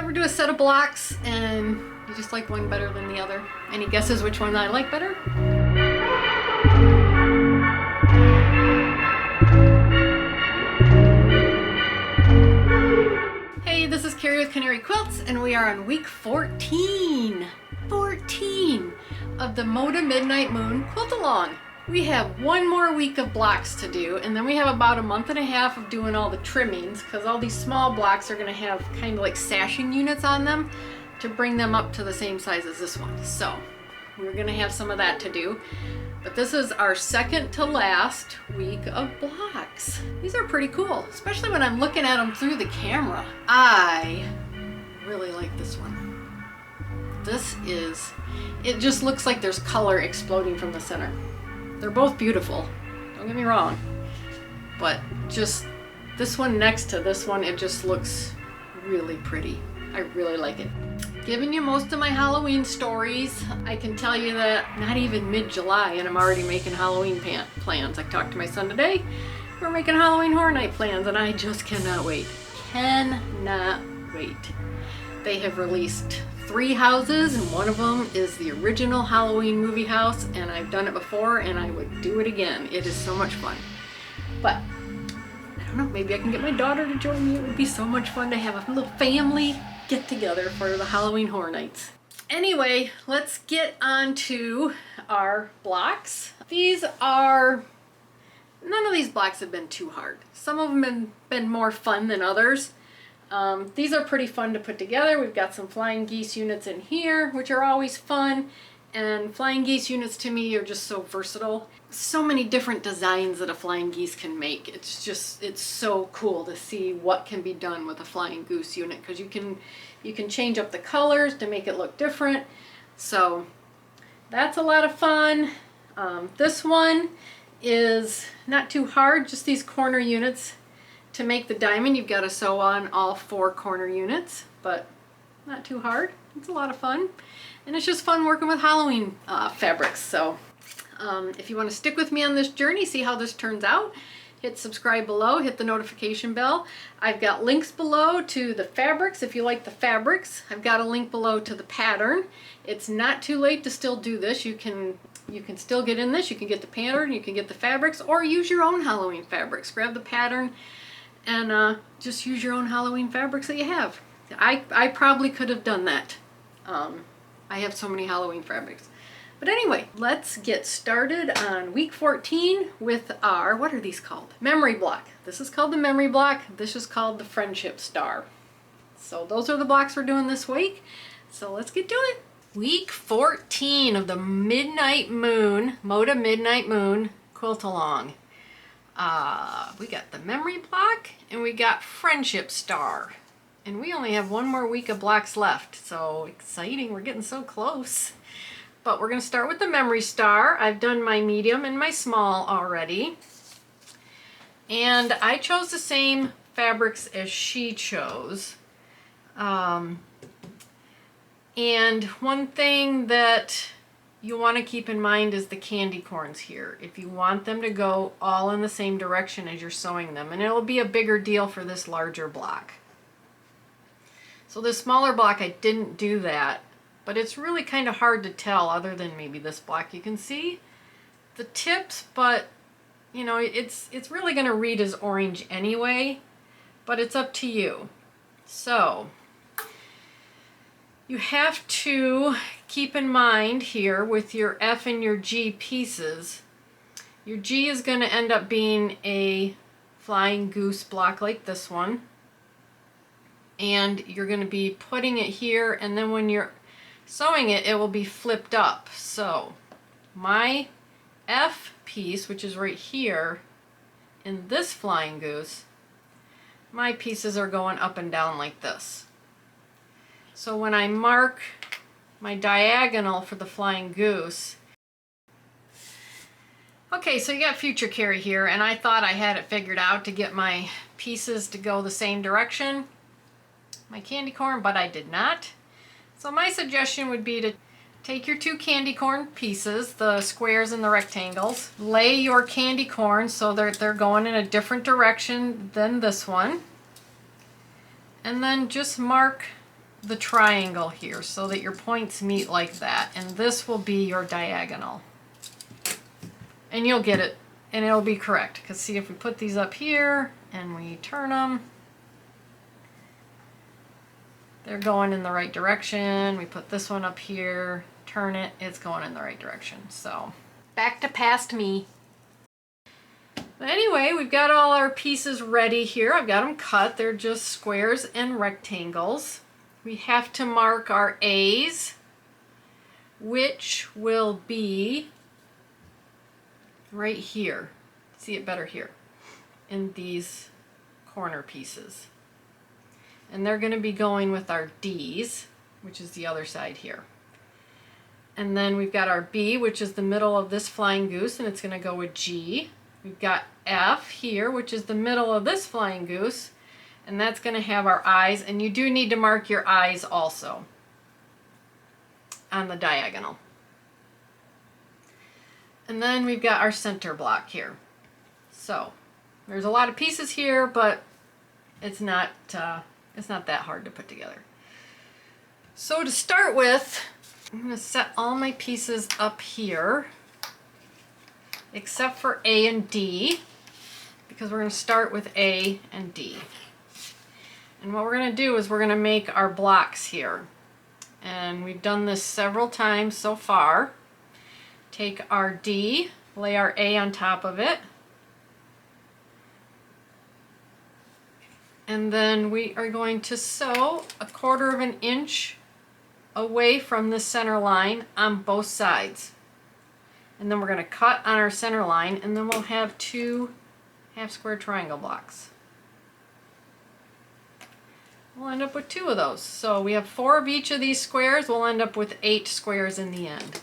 ever do a set of blocks and you just like one better than the other? Any guesses which one I like better? Hey, this is Carrie with Canary Quilts, and we are on week 14 of the Moda Midnight Moon Quilt Along. We have one more week of blocks to do, and then we have about a month and a half of doing all the trimmings, because all these small blocks are going to have kind of like sashing units on them to bring them up to the same size as this one. So we're going to have some of that to do. But this is our second to last week of blocks. These are pretty cool, especially when I'm looking at them through the camera. I really like this one. It just looks like there's color exploding from the center. They're both beautiful, don't get me wrong, but just this one next to this one, it just looks really pretty. I really like it. Giving you most of my Halloween stories. I can tell you that not even mid-July and I'm already making Halloween plans. I talked to my son today. We're making Halloween Horror Night plans and I just cannot wait. Cannot wait. They have released 3 houses and one of them is the original Halloween movie house, and I've done it before and I would do it again. It is so much fun. But I don't know, maybe I can get my daughter to join me. It would be so much fun to have a little family get together for the Halloween Horror Nights. Anyway, let's get on to our blocks. None of these blocks have been too hard. Some of them have been more fun than others. These are pretty fun to put together. We've got some flying geese units in here, which are always fun. And flying geese units to me are just so versatile. So many different designs that a flying geese can make. It's so cool to see what can be done with a flying goose unit, because you can change up the colors to make it look different. So that's a lot of fun. This one is not too hard, just these corner units. To make the diamond, you've got to sew on all 4 corner units, but not too hard. It's a lot of fun. And it's just fun working with Halloween fabrics. So if you want to stick with me on this journey, see how this turns out, hit subscribe below, hit the notification bell. I've got links below to the fabrics if you like the fabrics. I've got a link below to the pattern. It's not too late to still do this. You can still get in this. You can get the pattern, you can get the fabrics, or use your own Halloween fabrics. Grab the pattern and just use your own Halloween fabrics that you have. I probably could have done that. I have so many Halloween fabrics. But anyway, let's get started on week 14 with our, what are these called? Memory block. This is called the memory block. This is called the friendship star. So those are the blocks we're doing this week. So let's get to it. Week 14 of the Midnight Moon, Moda Midnight Moon Quilt Along. We got the memory block and we got friendship star. And we only have one more week of blocks left. So exciting, we're getting so close. But we're going to start with the memory star. I've done my medium and my small already. And I chose the same fabrics as she chose. And one thing that you want to keep in mind is the candy corns here. If you want them to go all in the same direction as you're sewing them, and it'll be a bigger deal for this larger block. So this smaller block, I didn't do that, but it's really kind of hard to tell other than maybe this block. You can see the tips, but you know, it's really going to read as orange anyway, but it's up to you. So you have to keep in mind here with your F and your G pieces, your G is going to end up being a flying goose block like this one. And you're going to be putting it here, and then when you're sewing it, it will be flipped up. So my F piece, which is right here in this flying goose, my pieces are going up and down like this. So when I mark my diagonal for the flying goose, okay, so you got future Carrie here, and I thought I had it figured out to get my pieces to go the same direction, my candy corn, but I did not. So my suggestion would be to take your 2 candy corn pieces, the squares and the rectangles, lay your candy corn so they're going in a different direction than this one, and then just mark the triangle here so that your points meet like that, and this will be your diagonal. And you'll get it, and it'll be correct, because see, if we put these up here and we turn them, they're going in the right direction. We put this one up here, turn it, it's going in the right direction. So back to past me. But anyway, we've got all our pieces ready here. I've got them cut. They're just squares and rectangles. We have to mark our A's, which will be right here. See it better here in these corner pieces. And they're going to be going with our D's, which is the other side here. And then we've got our B, which is the middle of this flying goose, and it's going to go with G. We've got F here, which is the middle of this flying goose, and that's going to have our I's, and you do need to mark your I's also on the diagonal. And then we've got our center block here. So there's a lot of pieces here, but it's not that hard to put together. So to start with, I'm going to set all my pieces up here, except for A and D, because we're going to start with A and D. And what we're going to do is we're going to make our blocks here. And we've done this several times so far. Take our D, lay our A on top of it, and then we are going to sew 1/4 of an inch away from the center line on both sides. And then we're going to cut on our center line, and then we'll have 2 half square triangle blocks. We'll end up with 2 of those. So we have 4 of each of these squares. We'll end up with 8 squares in the end.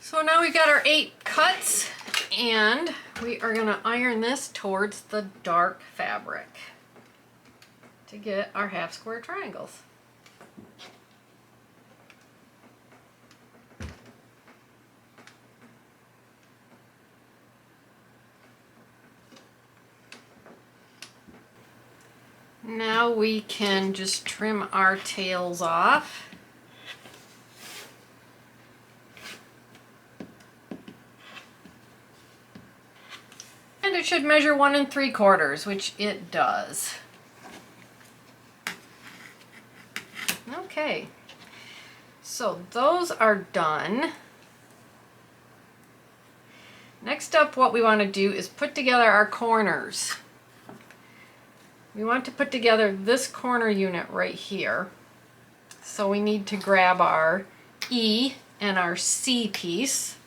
So now we've got our 8 cuts, and we are going to iron this towards the dark fabric to get our half square triangles. Now we can just trim our tails off. And it should measure 1 3/4, which it does. Okay, so those are done. Next up, what we want to do is put together our corners. We want to put together this corner unit right here. So we need to grab our E and our C piece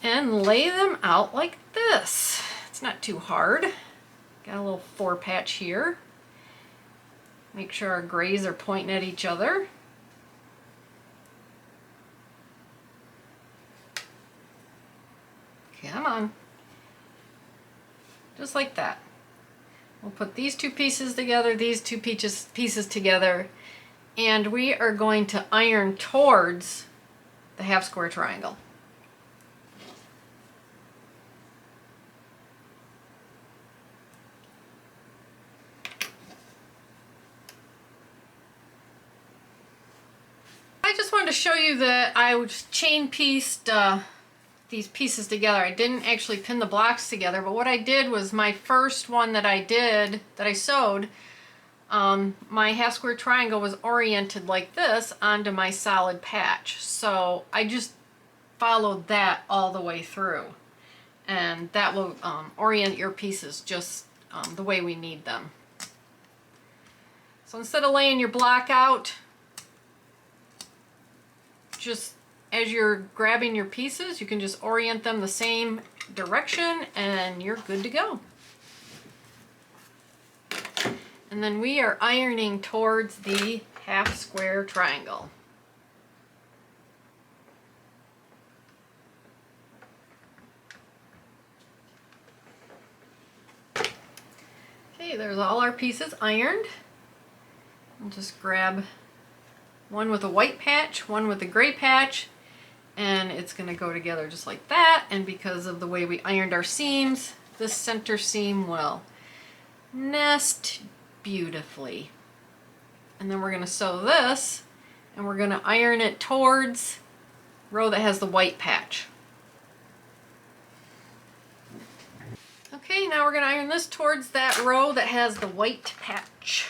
and lay them out like this. It's not too hard. Got a little 4 patch here. Make sure our grays are pointing at each other. Come on. Just like that. We'll put these 2 pieces together, these 2 pieces together, and we are going to iron towards the half square triangle. I just wanted to show you that I just chain pieced these pieces together. I didn't actually pin the blocks together, but what I did was my first one that I sewed, my half square triangle was oriented like this onto my solid patch. So I just followed that all the way through, and that will orient your pieces just the way we need them. So instead of laying your block out, just as you're grabbing your pieces, you can just orient them the same direction and you're good to go. And then we are ironing towards the half square triangle. Okay, there's all our pieces ironed. I'll just grab one with a white patch, one with a gray patch, and it's going to go together just like that. And because of the way we ironed our seams, this center seam will nest beautifully. And then we're going to sew this, and we're going to iron it towards the row that has the white patch. Okay, now we're going to iron this towards that row that has the white patch.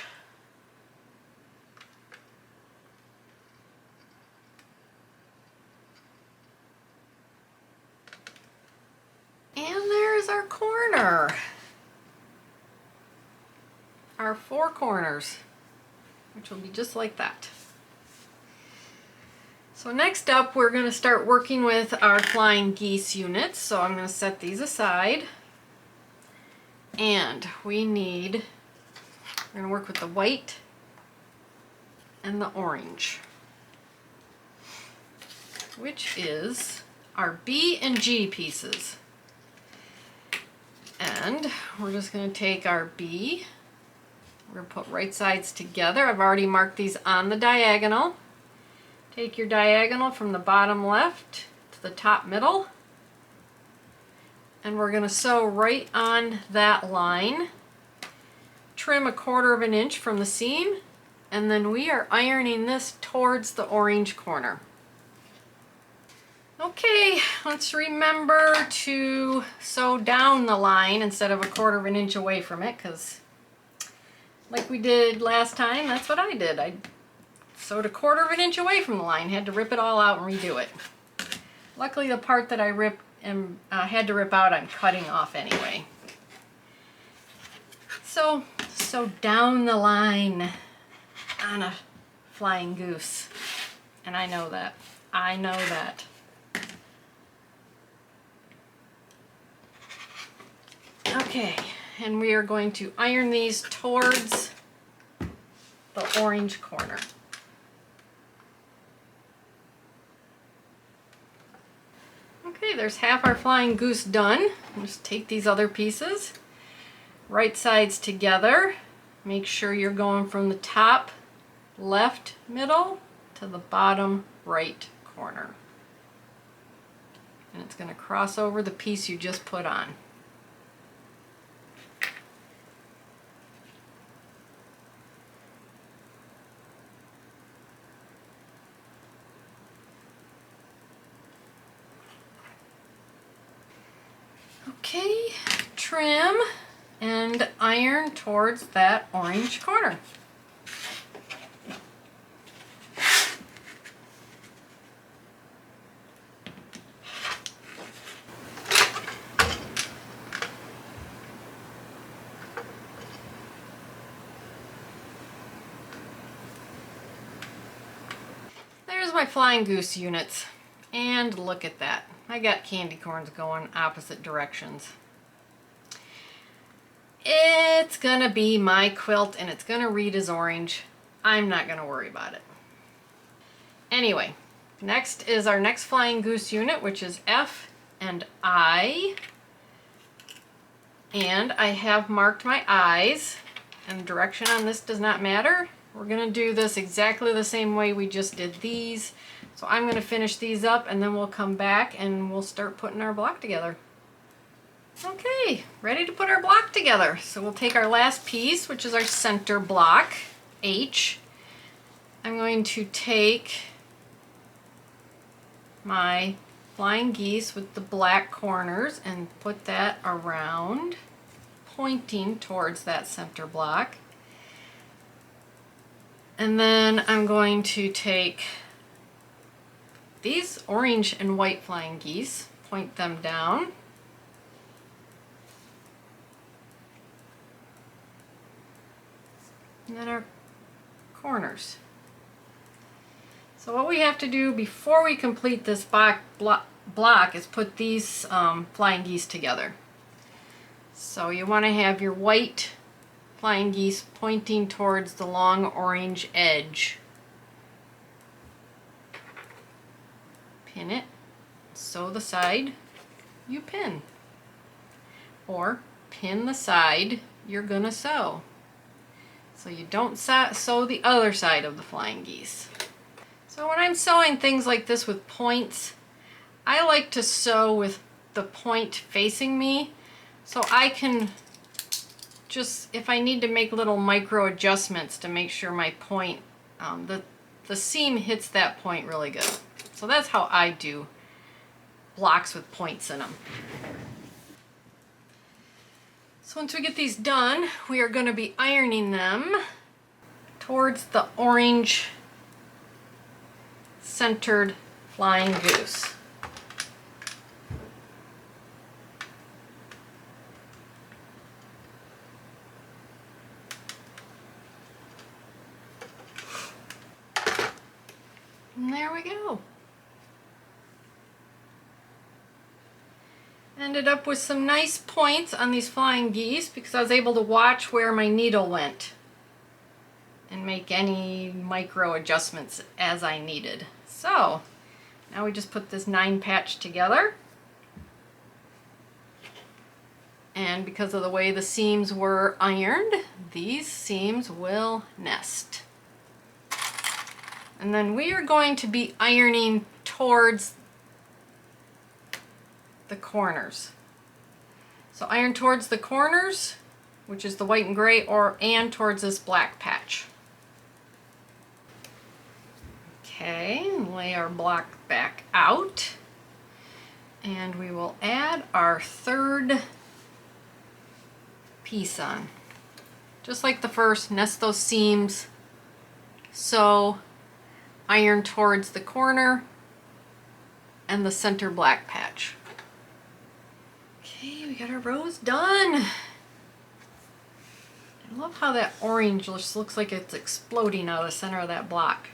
And there's our corner. Our 4 corners, which will be just like that. So next up, we're going to start working with our flying geese units. So I'm going to set these aside. And we're going to work with the white and the orange, which is our B and G pieces. And we're just going to take our B, we're going to put right sides together. I've already marked these on the diagonal. Take your diagonal from the bottom left to the top middle, and we're going to sew right on that line. Trim 1/4 inch from the seam, and then we are ironing this towards the orange corner. Okay, let's remember to sew down the line instead of 1/4 inch away from it, because like we did last time, that's what I did. I sewed 1/4 inch away from the line, had to rip it all out and redo it. Luckily the part that I had to rip out, I'm cutting off anyway. So sew down the line on a flying goose. And I know that. I know that. Okay, and we are going to iron these towards the orange corner. Okay, there's half our flying goose done. Just take these other pieces, right sides together. Make sure you're going from the top left middle to the bottom right corner. And it's going to cross over the piece you just put on. Okay, trim and iron towards that orange corner. There's my flying goose units, and look at that. I got candy corns going opposite directions. It's gonna be my quilt and it's gonna read as orange. I'm not gonna worry about it. Anyway, next is our next flying goose unit, which is F and I. And I have marked my eyes, and the direction on this does not matter. We're gonna do this exactly the same way we just did these. So I'm going to finish these up, and then we'll come back and we'll start putting our block together. Okay, ready to put our block together. So we'll take our last piece, which is our center block, H. I'm going to take my flying geese with the black corners and put that around, pointing towards that center block. And then I'm going to take these orange and white flying geese, point them down. And then our corners. So what we have to do before we complete this block is put these flying geese together. So you want to have your white flying geese pointing towards the long orange edge. Pin it, sew the side you pin, or pin the side you're gonna sew. so you don't sew the other side of the flying geese. So when I'm sewing things like this with points, I like to sew with the point facing me, so I can just, if I need to make little micro adjustments to make sure my point, the seam hits that point really good. So that's how I do blocks with points in them. So once we get these done, we are going to be ironing them towards the orange centered flying goose. And there we go. Ended up with some nice points on these flying geese because I was able to watch where my needle went and make any micro adjustments as I needed. So now we just put this 9 patch together, and because of the way the seams were ironed, these seams will nest. And then we are going to be ironing towards the corners. So iron towards the corners, which is the white and gray, and towards this black patch. Okay, lay our block back out, and we will add our third piece on. Just like the first, nest those seams, sew, iron towards the corner and the center black patch. Okay, we got our rows done. I love how that orange just looks like it's exploding out of the center of that block.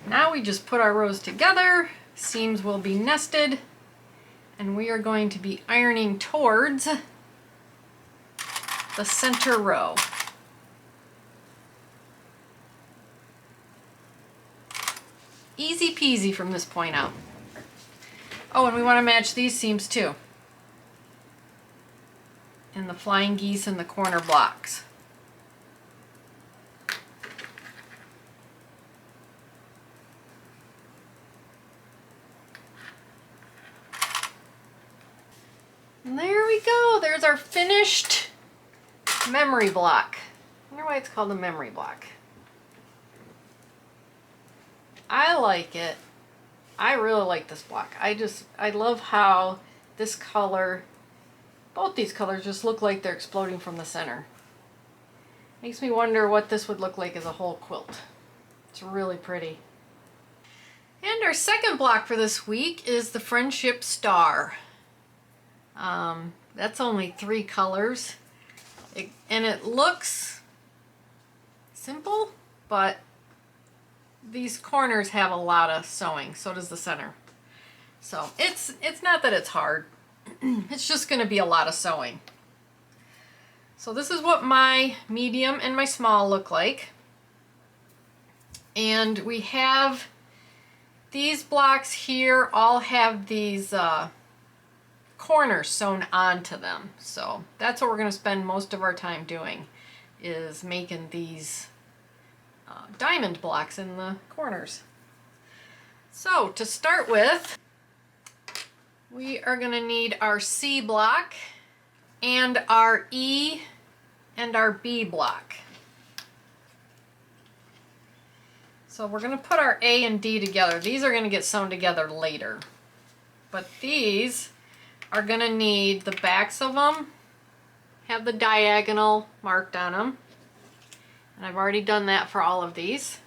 Now we just put our rows together, seams will be nested, and we are going to be ironing towards the center row. Easy peasy from this point out. Oh, and we want to match these seams too, in the flying geese and the corner blocks. And there we go. There's our finished memory block. I wonder why it's called a memory block. I like it. I really like this block. I love how this color, both these colors just look like they're exploding from the center. Makes me wonder what this would look like as a whole quilt. It's really pretty. And our second block for this week is the Friendship Star. That's only 3 colors. And it looks simple, but these corners have a lot of sewing, so does the center. So it's not that it's hard, it's just going to be a lot of sewing. So this is what my medium and my small look like. And we have these blocks here all have these corners sewn onto them. So that's what we're going to spend most of our time doing, is making these diamond blocks in the corners. So to start with, we are going to need our C block and our E and our B block. So we're going to put our A and D together. These are going to get sewn together later, but these are going to need the backs of them, have the diagonal marked on them. And I've already done that for all of these.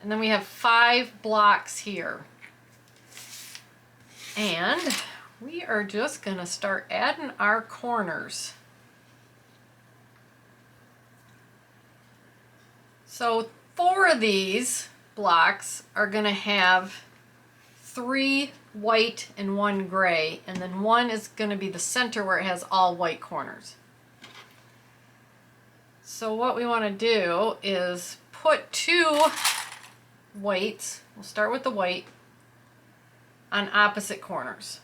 And then we have 5 blocks here. And we are just going to start adding our corners. So 4 of these blocks are going to have 3 white and 1 gray, and then 1 is going to be the center where it has all white corners. So what we want to do is put 2 whites, we'll start with the white, on opposite corners.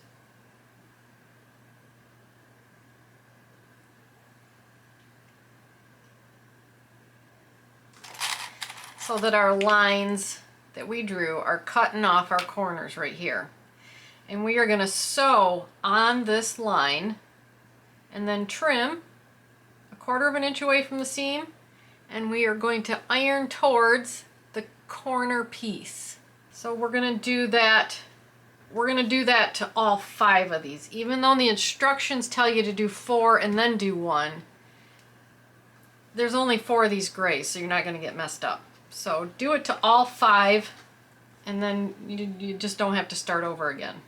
so that our lines that we drew are cutting off our corners right here. And we are going to sew on this line and then trim 1/4 of an inch away from the seam, and we are going to iron towards the corner piece. So we're going to do that. We're going to do that to all 5 of these. Even though the instructions tell you to do 4 and then do 1, there's only 4 of these grays, so you're not going to get messed up. So do it to all 5, and then you just don't have to start over again.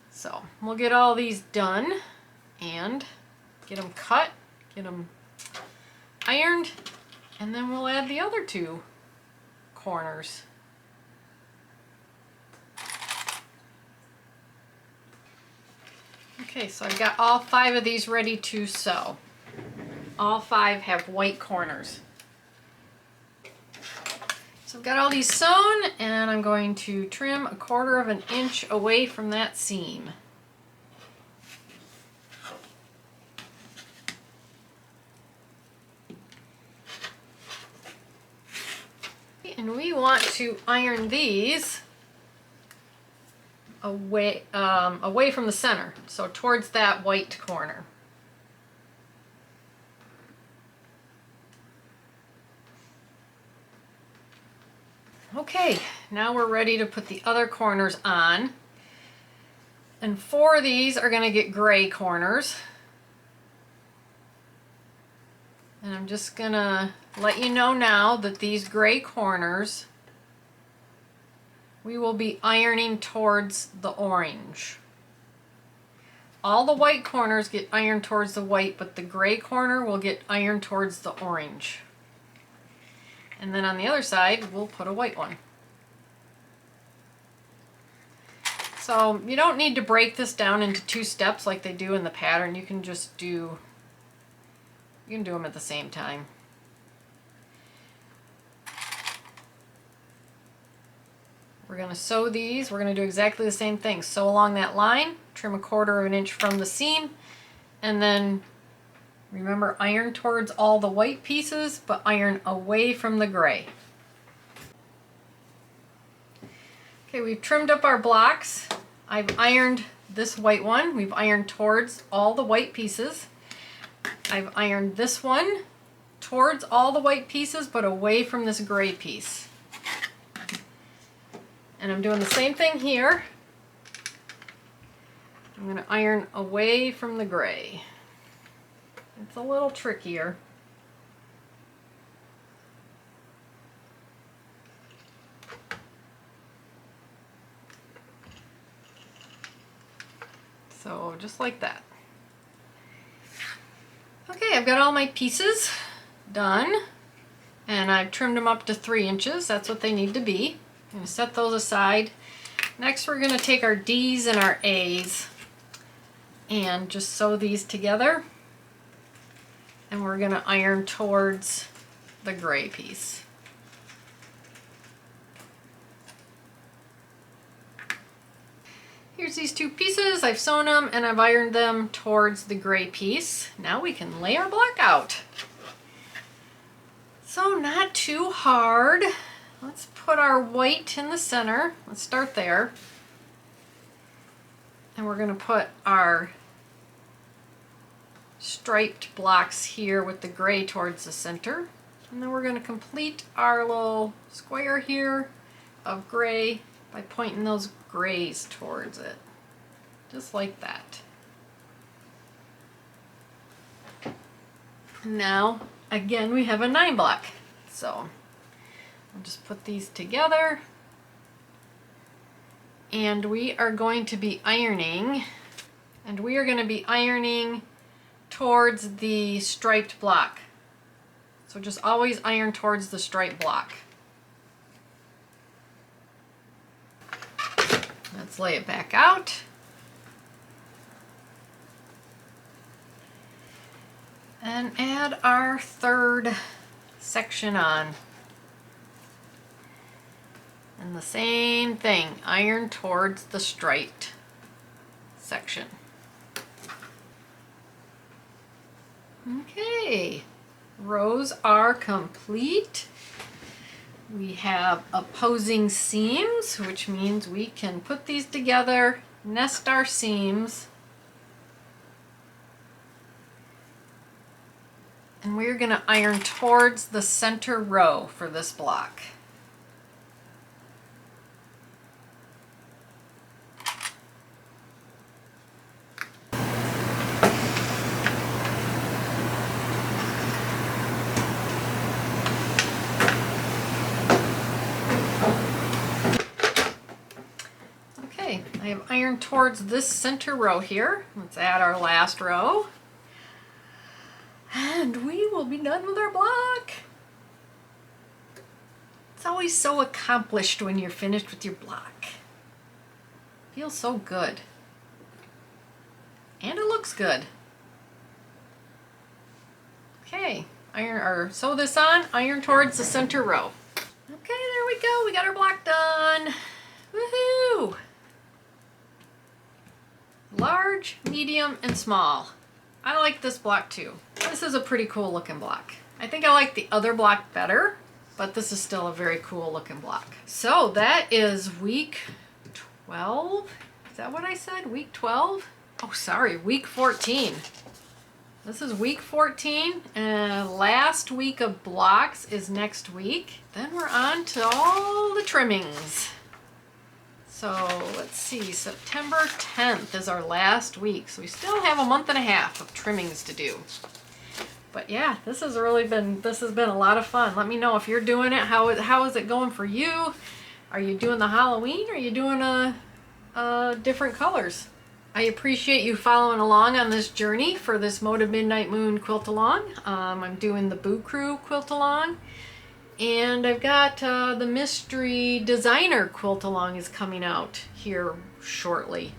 So we'll get all these done and get them cut, get them ironed, and then we'll add the other 2 corners. Okay, so I've got all 5 of these ready to sew. All 5 have white corners. So I've got all these sewn, and I'm going to trim 1/4 of an inch away from that seam. And we want to iron these away from the center, so towards that white corner. Okay, now we're ready to put the other corners on. And 4 of these are going to get gray corners. And I'm just going to let you know now that these gray corners we will be ironing towards the orange. All the white corners get ironed towards the white, but the gray corner will get ironed towards the orange. And then on the other side, we'll put a white one. So you don't need to break this down into 2 steps like they do in the pattern. You can just do, you can do them at the same time. We're going to sew these. We're going to do exactly the same thing. Sew along that line, trim 1/4 of an inch from the seam, and then remember, iron towards all the white pieces, but iron away from the gray. Okay, we've trimmed up our blocks. I've ironed this white one. We've ironed towards all the white pieces. I've ironed this one towards all the white pieces, but away from this gray piece. And I'm doing the same thing here. I'm going to iron away from the gray. It's a little trickier. So just like that. Okay, I've got all my pieces done, and I've trimmed them up to 3 inches. That's what they need to be. I'm going to set those aside. Next we're going to take our D's and our A's and just sew these together. And we're going to iron towards the gray piece. Here's these 2 pieces. I've sewn them and I've ironed them towards the gray piece. Now we can lay our block out. So not too hard. Let's put our white in the center. Let's start there. And we're going to put our striped blocks here with the gray towards the center. And then we're going to complete our little square here of gray by pointing those grays towards it. Just like that. Now, again, we have a 9 block. So I'll just put these together. And we are going to be ironing. Towards the striped block. So just always iron towards the striped block. Let's lay it back out. And add our 3rd section on. And the same thing, iron towards the striped section. Okay, rows are complete. We have opposing seams, which means we can put these together, nest our seams, and we're going to iron towards the center row for this block. I have ironed towards this center row here. Let's add our last row. And we will be done with our block. It's always so accomplished when you're finished with your block. Feels so good. And it looks good. Okay, iron or sew this on, iron towards the center row. Okay, there we go. We got our block done. Woohoo! Large, medium, and small. I like this block too. This is a pretty cool looking block. I think I like the other block better, but this is still a very cool looking block. So that is week 12. Is that what I said? Week 12? Oh, sorry, week 14. This is week 14, and last week of blocks is next week. Then we're on to all the trimmings. So let's see, September 10th is our last week. So we still have a month and a half of trimmings to do. But yeah, this has been a lot of fun. Let me know if you're doing it. How is it going for you? Are you doing the Halloween, or are you doing different colors? I appreciate you following along on this journey for this Moda Midnight Moon quilt along. I'm doing the Boo Crew quilt along. And I've got the Mystery Designer quilt along is coming out here shortly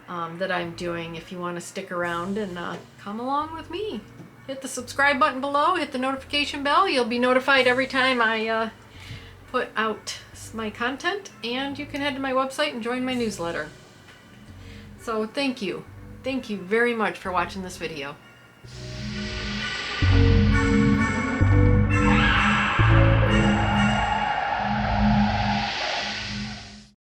that I'm doing. If you want to stick around and come along with me. Hit the subscribe button below, hit the notification bell. You'll be notified every time I put out my content. And you can head to my website and join my newsletter. So thank you. Thank you very much for watching this video.